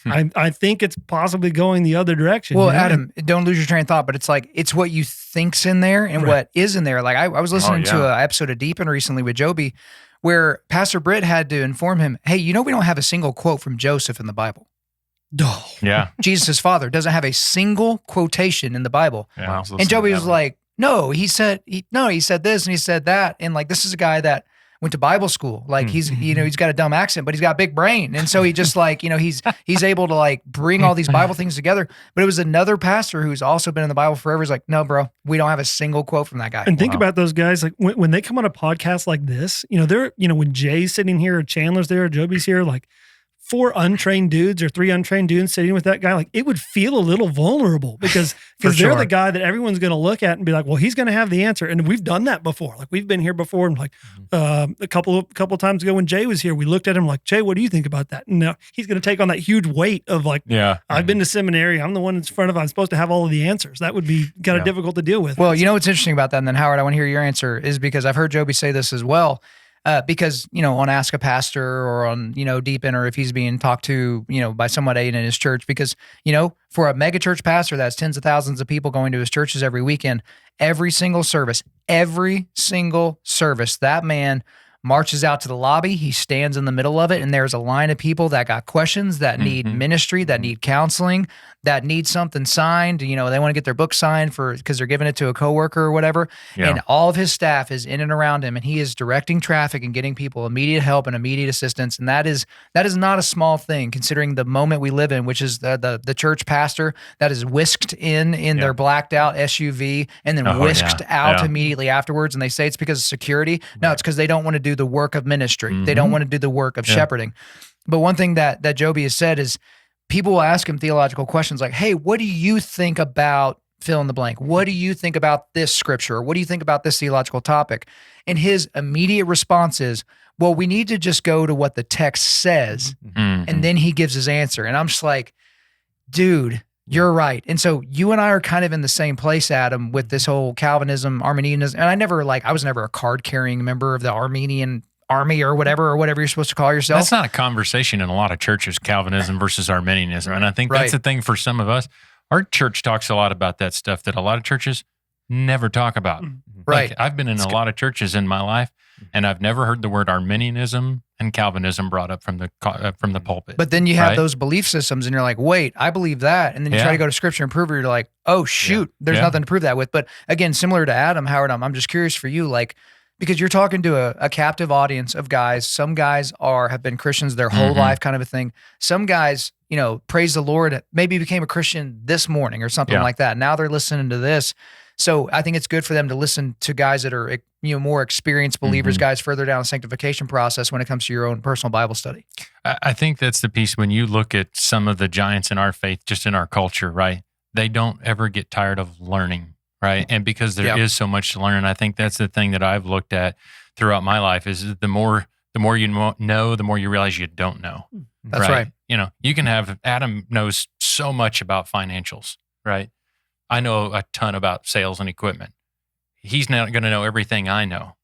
I think it's possibly going the other direction. Well, Adam, don't lose your train of thought, but it's like, it's what you think's in there and what is in there. Like I was listening to an episode of Deepen recently with Joby where Pastor Britt had to inform him, hey, we don't have a single quote from Joseph in the Bible. Oh. Yeah. Jesus' father doesn't have a single quotation in the Bible. Yeah, and Joby was like, no, he said this and he said that. And like, this is a guy that went to Bible school. Like he's got a dumb accent, but he's got a big brain. And so he just like, he's able to like bring all these Bible things together. But it was another pastor who's also been in the Bible forever. He's like, no, bro, we don't have a single quote from that guy. And think about those guys, like when they come on a podcast like this, they're, when Jay's sitting here or Chandler's there or Joby's here, like 4 untrained dudes or 3 untrained dudes sitting with that guy, like it would feel a little vulnerable because they're the guy that everyone's going to look at and be like, well, he's going to have the answer. And we've done that before. Like we've been here before. And like a couple of times ago when Jay was here, we looked at him like, Jay, what do you think about that? And now he's going to take on that huge weight of like, I've been to seminary. I'm the one in front of, I'm supposed to have all of the answers. That would be kind of difficult to deal with. Well, what's interesting about that? And then Howard, I want to hear your answer is because I've heard Joby say this as well. Because, on Ask a Pastor or on, Deepen, or if he's being talked to, by someone in his church, because, for a mega church pastor, that's tens of thousands of people going to his churches every weekend, every single service, that man marches out to the lobby. He stands in the middle of it, and there's a line of people that got questions, that need ministry, that need counseling, that need something signed. They want to get their book signed because they're giving it to a coworker or whatever. Yeah. And all of his staff is in and around him, and he is directing traffic and getting people immediate help and immediate assistance. And that is not a small thing, considering the moment we live in, which is the church pastor that is whisked in their blacked out SUV and then whisked out immediately afterwards. And they say it's because of security. No, it's because they don't want to do the work of ministry. They don't want to do the work of shepherding. But one thing that Joby has said is people will ask him theological questions like, hey, what do you think about fill in the blank? What do you think about this scripture? What do you think about this theological topic? And his immediate response is, well, we need to just go to what the text says. And then he gives his answer. And I'm just like, dude, you're right. And so you and I are kind of in the same place, Adam, with this whole Calvinism, Arminianism. And I was never a card-carrying member of the Armenian army or whatever you're supposed to call yourself. That's not a conversation in a lot of churches, Calvinism versus Arminianism. And I think that's the thing for some of us. Our church talks a lot about that stuff that a lot of churches never talk about. Right. Like, I've been in a lot of churches in my life, and I've never heard the word Arminianism and Calvinism brought up from the pulpit. But then you have those belief systems, and you're like, wait, I believe that. And then you try to go to Scripture and prove it. You're like, oh, shoot, there's nothing to prove that with. But again, similar to Adam, Howard, I'm just curious for you, like, because you're talking to a captive audience of guys. Some guys have been Christians their whole life, kind of a thing. Some guys, praise the Lord, maybe became a Christian this morning or something like that. Now they're listening to this. So I think it's good for them to listen to guys that are, more experienced believers, guys further down the sanctification process when it comes to your own personal Bible study. I think that's the piece when you look at some of the giants in our faith, just in our culture, right? They don't ever get tired of learning. Right. And because there is so much to learn, I think that's the thing that I've looked at throughout my life is the more you know, the more you realize you don't know. That's right. You can have, Adam knows so much about financials, right? I know a ton about sales and equipment. He's not going to know everything I know.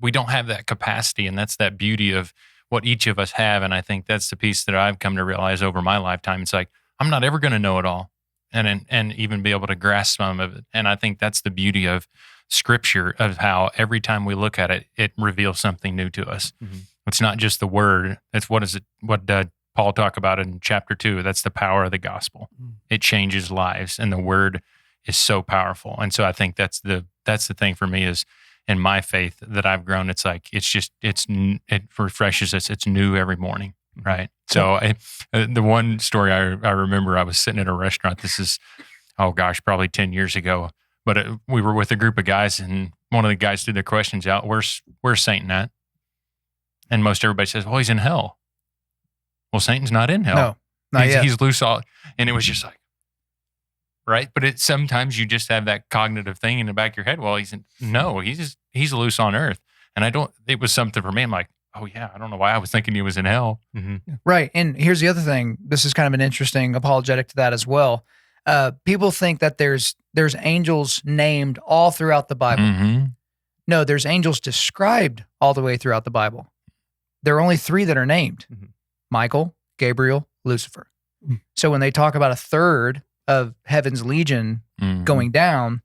We don't have that capacity, and that's that beauty of what each of us have. And I think that's the piece that I've come to realize over my lifetime. It's like, I'm not ever going to know it all. And even be able to grasp some of it. And I think that's the beauty of Scripture, of how every time we look at it, it reveals something new to us. It's not just the word. It's what Paul talked about in chapter 2. That's the power of the gospel. It changes lives, and the word is so powerful. And so I think that's the thing for me is in my faith that I've grown. It's like it refreshes us. It's new every morning. Right. So the one story I remember, I was sitting at a restaurant. This is, probably 10 years ago. But we were with a group of guys, and one of the guys threw the questions out. Where's Satan at? And most everybody says, well, he's in hell. Well, Satan's not in hell. No, not yet. He's loose all. And it was just like, right. But sometimes you just have that cognitive thing in the back of your head. Well, he's loose on earth. And it was something for me. I'm like, oh yeah, I don't know why I was thinking he was in hell. Mm-hmm. Right. And here's the other thing. This is kind of an interesting apologetic to that as well. People think that there's angels named all throughout the Bible. Mm-hmm. No, there's angels described all the way throughout the Bible. There are only 3 that are named: Michael, Gabriel, Lucifer. So when they talk about a third of heaven's legion going down,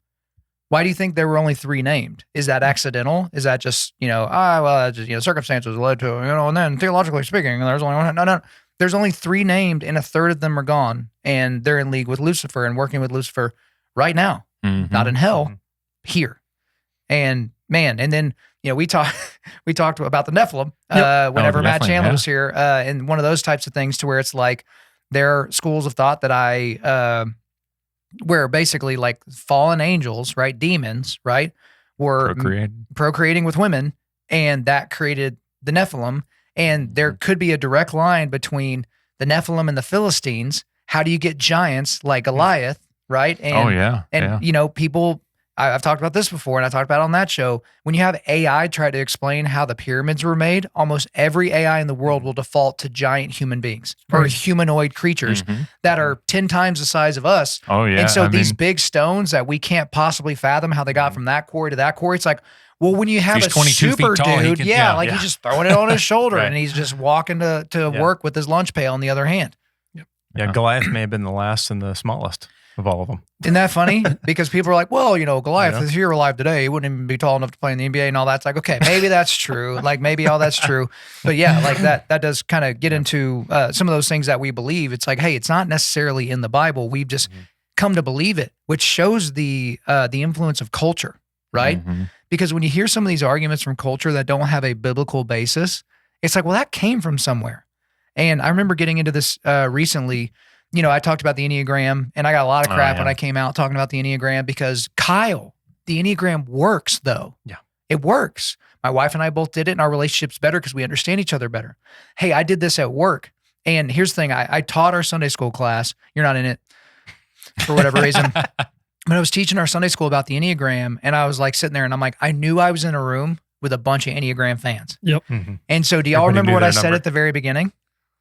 why do you think there were only 3 named? Is that accidental? Is that just, circumstances led to, and then theologically speaking, there's only one? No. There's only 3 named, and a third of them are gone, and they're in league with Lucifer and working with Lucifer right now, not in hell, here. And man, and then we talked about the Nephilim whenever Matt Chandler was here, and one of those types of things to where it's like there are schools of thought that where basically like fallen angels, right, demons, right, were procreating with women, and that created the Nephilim. And there could be a direct line between the Nephilim and the Philistines. How do you get giants like Goliath, right? And, people, I've talked about this before, and I talked about it on that show. When you have AI try to explain how the pyramids were made, almost every AI in the world will default to giant human beings or humanoid creatures that are 10 times the size of us. Oh, yeah. And so these big stones that we can't possibly fathom how they got from that quarry to that quarry, it's like, well, when you have a super tall, dude, he's just throwing it on his shoulder and he's just walking to work with his lunch pail in the other hand. Yeah, Goliath may have been the last and the smallest of all of them. Isn't that funny? Because people are like, well, Goliath, if he were alive today, he wouldn't even be tall enough to play in the NBA and all that. It's like, okay, maybe that's true. Like maybe all that's true. But yeah, like that does kind of get into some of those things that we believe. It's like, hey, it's not necessarily in the Bible. We've just come to believe it, which shows the influence of culture, right? Because when you hear some of these arguments from culture that don't have a biblical basis, it's like, well, that came from somewhere. And I remember getting into this recently. I talked about the Enneagram, and I got a lot of crap when I came out talking about the Enneagram because Kyle, the Enneagram works though. Yeah. It works. My wife and I both did it, and our relationship's better because we understand each other better. Hey, I did this at work. And here's the thing. I taught our Sunday school class. You're not in it for whatever reason. But I was teaching our Sunday school about the Enneagram, and I was like sitting there, and I'm like, I knew I was in a room with a bunch of Enneagram fans. Yep. And so do y'all remember what I said at the very beginning?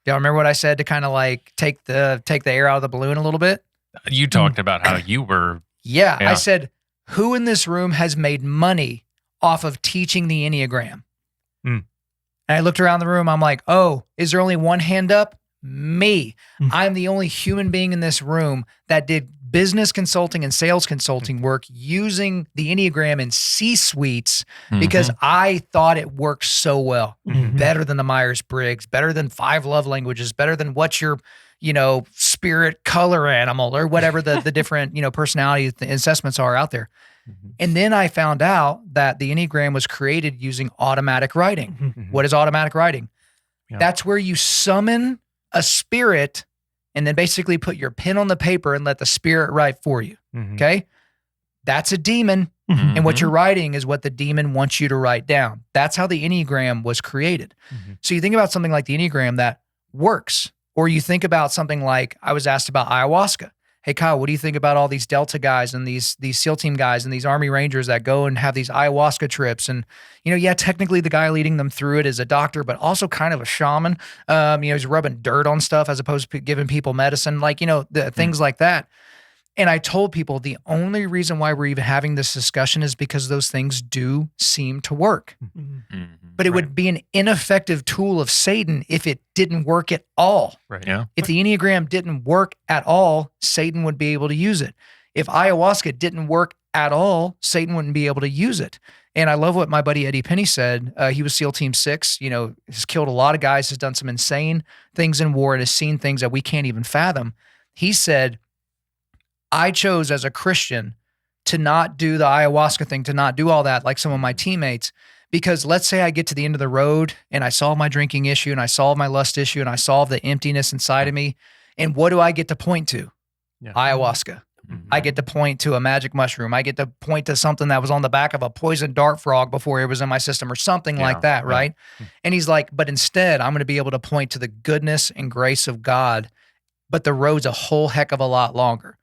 Do y'all remember what I said to kind of like take the air out of the balloon a little bit? You talked about how you were. Yeah. I said, who in this room has made money off of teaching the Enneagram? And I looked around the room. I'm like, oh, is there only one hand up? Me. I'm the only human being in this room that did business consulting and sales consulting work using the Enneagram in C-suites because I thought it worked so well. Better than the Myers-Briggs, better than 5 love languages, better than what's your, spirit color animal or whatever the different, personality assessments are out there. And then I found out that the Enneagram was created using automatic writing. What is automatic writing? That's where you summon a spirit and then basically put your pen on the paper and let the spirit write for you. Okay? That's a demon. And what you're writing is what the demon wants you to write down. That's how the Enneagram was created. So you think about something like the Enneagram that works, or you think about something like, I was asked about ayahuasca. Hey, Kyle, what do you think about all these Delta guys and these SEAL team guys and these Army Rangers that go and have these ayahuasca trips? And, technically the guy leading them through it is a doctor, but also kind of a shaman. He's rubbing dirt on stuff as opposed to giving people medicine, the things like that. And I told people the only reason why we're even having this discussion is because those things do seem to work. But it would be an ineffective tool of Satan if it didn't work at all. Right. Yeah. If the Enneagram didn't work at all, Satan would be able to use it. If ayahuasca didn't work at all, Satan wouldn't be able to use it. And I love what my buddy Eddie Penny said. He was SEAL Team 6, has killed a lot of guys, has done some insane things in war, and has seen things that we can't even fathom. He said, I chose as a Christian to not do the ayahuasca thing, to not do all that like some of my teammates, because let's say I get to the end of the road and I solve my drinking issue and I solve my lust issue and I solve the emptiness inside of me. And what do I get to point to? Ayahuasca. I get to point to a magic mushroom. I get to point to something that was on the back of a poison dart frog before it was in my system or something like that, right? And he's like, but instead, I'm going to be able to point to the goodness and grace of God, but the road's a whole heck of a lot longer,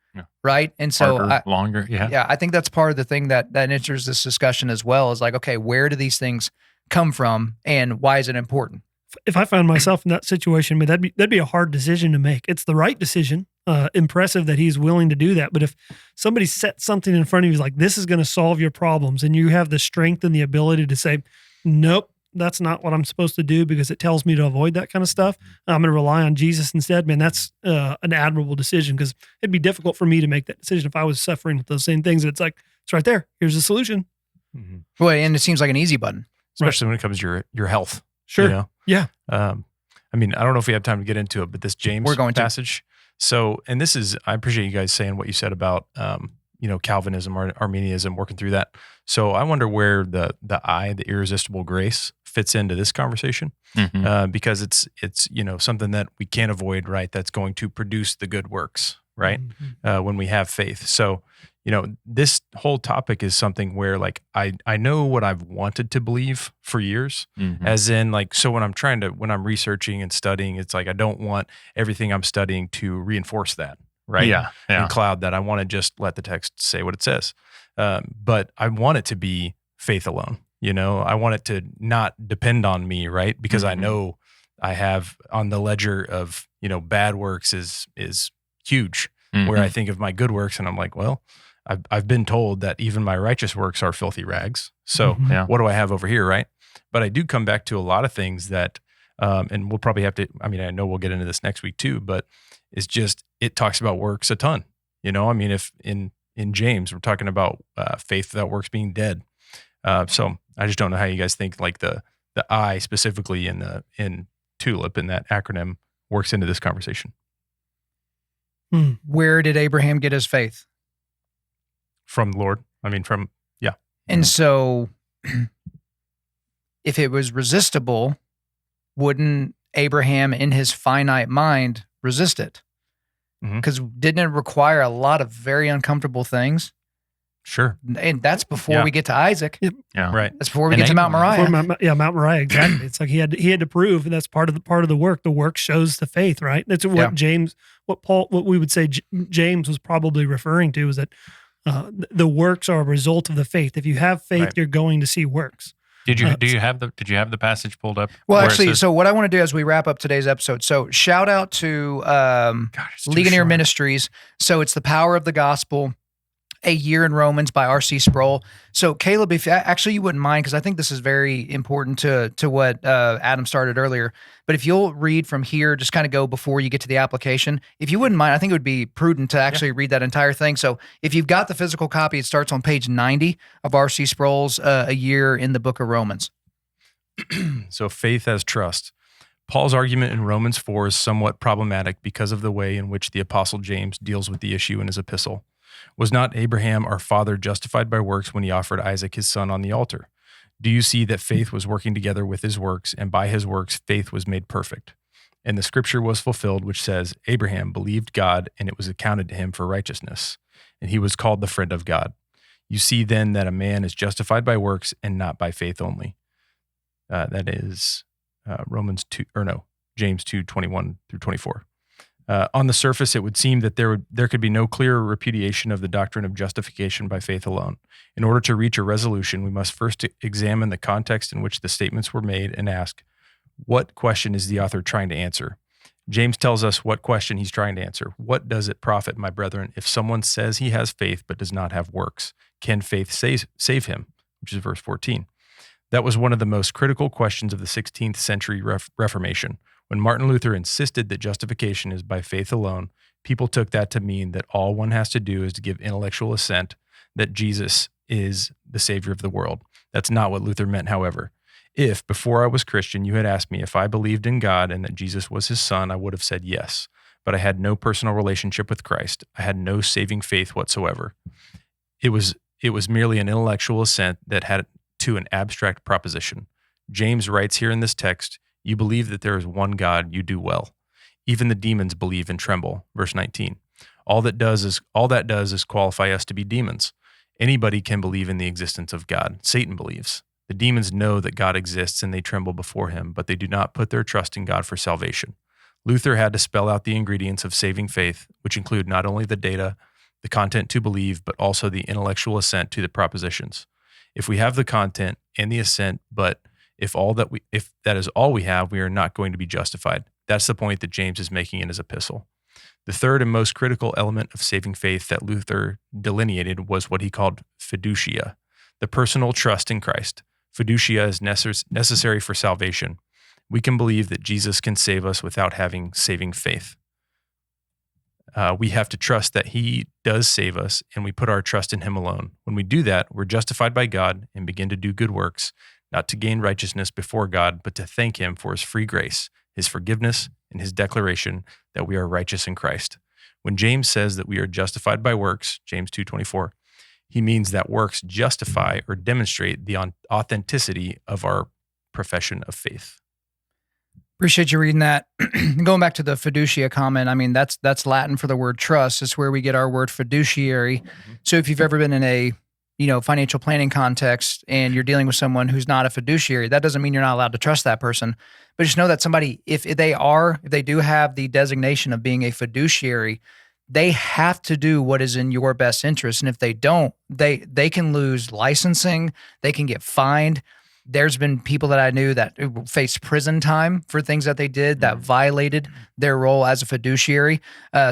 right? And so, longer, I think that's part of the thing that enters this discussion as well is like, okay, where do these things come from and why is it important? If I found myself in that situation, I mean, that'd be a hard decision to make. It's the right decision. Impressive that he's willing to do that. But if somebody sets something in front of you, like this is going to solve your problems, and you have the strength and the ability to say, nope, that's not what I'm supposed to do because it tells me to avoid that kind of stuff. I'm going to rely on Jesus instead. Man, that's an admirable decision because it'd be difficult for me to make that decision if I was suffering with those same things. And it's like, it's right there. Here's the solution. Mm-hmm. Well, and it seems like an easy button. Especially when it comes to your health. Sure. You know? Yeah. I mean, I don't know if we have time to get into it, but this James passage. So, and this is, I appreciate you guys saying what you said about, Calvinism or Arminianism, working through that. So I wonder where the irresistible grace fits into this conversation, because it's something that we can't avoid, right? That's going to produce the good works, right? When we have faith. So, this whole topic is something where like, I know what I've wanted to believe for years, as in like, so when I'm researching and studying, it's like, I don't want everything I'm studying to reinforce that, right? And cloud that. I want to just let the text say what it says. But I want it to be faith alone. I want it to not depend on me, right? Because I know I have on the ledger of, bad works is huge, where I think of my good works and I'm like, well, I've been told that even my righteous works are filthy rags. So what do I have over here, right? But I do come back to a lot of things that, and we'll probably have to, I mean, I know we'll get into this next week too, but it's just, it talks about works a ton. I mean, if in James, we're talking about faith without works being dead. So I just don't know how you guys think like the I specifically in TULIP in that acronym works into this conversation. Where did Abraham get his faith? From the Lord. I mean, And so if it was resistible, wouldn't Abraham in his finite mind resist it? Because didn't it require a lot of very uncomfortable things? Sure. And that's before we get to Isaac. Yeah. Right. That's before we get to Mount Moriah. Mount Moriah, exactly. It's like he had to prove, and that's part of the work. The work shows the faith, right? That's what what we would say James was probably referring to is that the works are a result of the faith. If you have faith, you're going to see works. Did you have the passage pulled up? Well, actually, so what I want to do as we wrap up today's episode, so shout out to Ligonier Ministries. So it's The Power of the Gospel, A Year in Romans by R.C. Sproul. So Caleb, if actually you wouldn't mind, because I think this is very important to what Adam started earlier, but if you'll read from here, just kind of go before you get to the application. If you wouldn't mind, I think it would be prudent to actually read that entire thing. So if you've got the physical copy, it starts on page 90 of R.C. Sproul's A Year in the Book of Romans. So faith as trust. Paul's argument in Romans 4 is somewhat problematic because of the way in which the Apostle James deals with the issue in his epistle. Was not Abraham, our father, justified by works when he offered Isaac his son on the altar? Do you see that faith was working together with his works, and by his works faith was made perfect? And the scripture was fulfilled, which says, Abraham believed God, and it was accounted to him for righteousness, and he was called the friend of God. You see then that a man is justified by works and not by faith only. That is James 2:21 through 24. On the surface, it would seem that there could be no clearer repudiation of the doctrine of justification by faith alone. In order to reach a resolution, we must first examine the context in which the statements were made and ask, what question is the author trying to answer? James tells us what question he's trying to answer. What does it profit, my brethren, if someone says he has faith but does not have works? Can faith save him? Which is verse 14. That was one of the most critical questions of the 16th century Reformation. When Martin Luther insisted that justification is by faith alone, people took that to mean that all one has to do is to give intellectual assent that Jesus is the Savior of the world. That's not what Luther meant, however. If, before I was Christian, you had asked me if I believed in God and that Jesus was his son, I would have said yes. But I had no personal relationship with Christ. I had no saving faith whatsoever. It was merely an intellectual assent that had to an abstract proposition. James writes here in this text, you believe that there is one God, you do well. Even the demons believe and tremble. Verse 19. All that does is qualify us to be demons. Anybody can believe in the existence of God. Satan believes. The demons know that God exists and they tremble before him, but they do not put their trust in God for salvation. Luther had to spell out the ingredients of saving faith, which include not only the data, the content to believe, but also the intellectual assent to the propositions. If we have the content and the assent, but if that is all we have, we are not going to be justified. That's the point that James is making in his epistle. The third and most critical element of saving faith that Luther delineated was what he called fiducia, the personal trust in Christ. Fiducia is necessary for salvation. We can believe that Jesus can save us without having saving faith. We have to trust that he does save us, and we put our trust in him alone. When we do that, we're justified by God and begin to do good works, not to gain righteousness before God, but to thank him for his free grace, his forgiveness, and his declaration that we are righteous in Christ. When James says that we are justified by works, James 2:24, he means that works justify or demonstrate the authenticity of our profession of faith. Appreciate you reading that. Going back to the fiducia comment, I mean, that's Latin for the word trust. It's where we get our word fiduciary. Mm-hmm. So if you've ever been in a financial planning context and you're dealing with someone who's not a fiduciary, that doesn't mean you're not allowed to trust that person. But just know that somebody, if they do have the designation of being a fiduciary, they have to do what is in your best interest. And if they don't, they can lose licensing, they can get fined. There's been people that I knew that faced prison time for things that they did that violated their role as a fiduciary.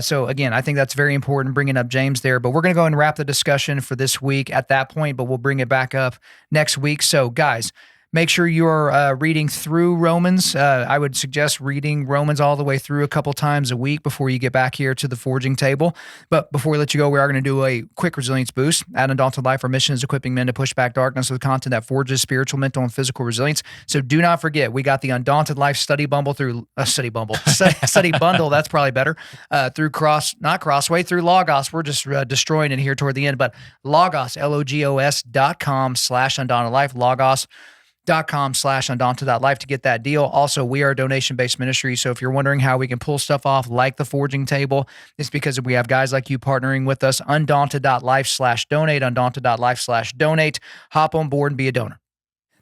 So again, I think that's very important, bringing up James there. But we're going to go and wrap the discussion for this week at that point, but we'll bring it back up next week. So guys, make sure you're reading through Romans. I would suggest reading Romans all the way through a couple times a week before you get back here to the forging table. But before we let you go, we are going to do a quick resilience boost. At Undaunted.Life, our mission is equipping men to push back darkness with content that forges spiritual, mental, and physical resilience. So do not forget, we got the Undaunted.Life study bundle through study bundle. That's probably better. Through through Logos. We're just destroying it here toward the end. But Logos, logos.com/Undaunted.Life. Logos.com/Undaunted.Life to get that deal. Also, we are a donation-based ministry, so if you're wondering how we can pull stuff off like the forging table, it's because we have guys like you partnering with us. Undaunted.Life/donate, Undaunted.Life/donate. Hop on board and be a donor.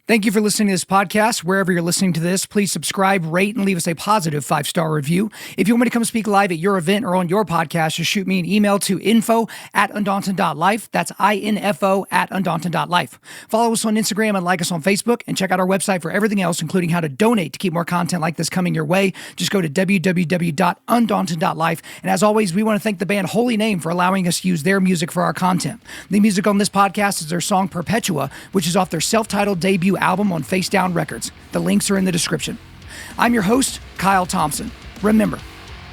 Thank you for listening to this podcast. Wherever you're listening to this, please subscribe, rate, and leave us a positive 5-star review. If you want me to come speak live at your event or on your podcast, just shoot me an email to info@Undaunted.Life. That's info@Undaunted.Life. Follow us on Instagram and like us on Facebook, and check out our website for everything else, including how to donate to keep more content like this coming your way. Just go to www.Undaunted.Life. And as always, we want to thank the band Holy Name for allowing us to use their music for our content. The music on this podcast is their song Perpetua, which is off their self-titled debut album on Face Down Records. The links are in the description. I'm your host, Kyle Thompson. Remember,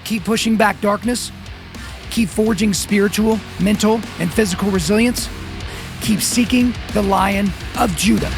keep pushing back darkness, keep forging spiritual, mental, and physical resilience, keep seeking the Lion of Judah.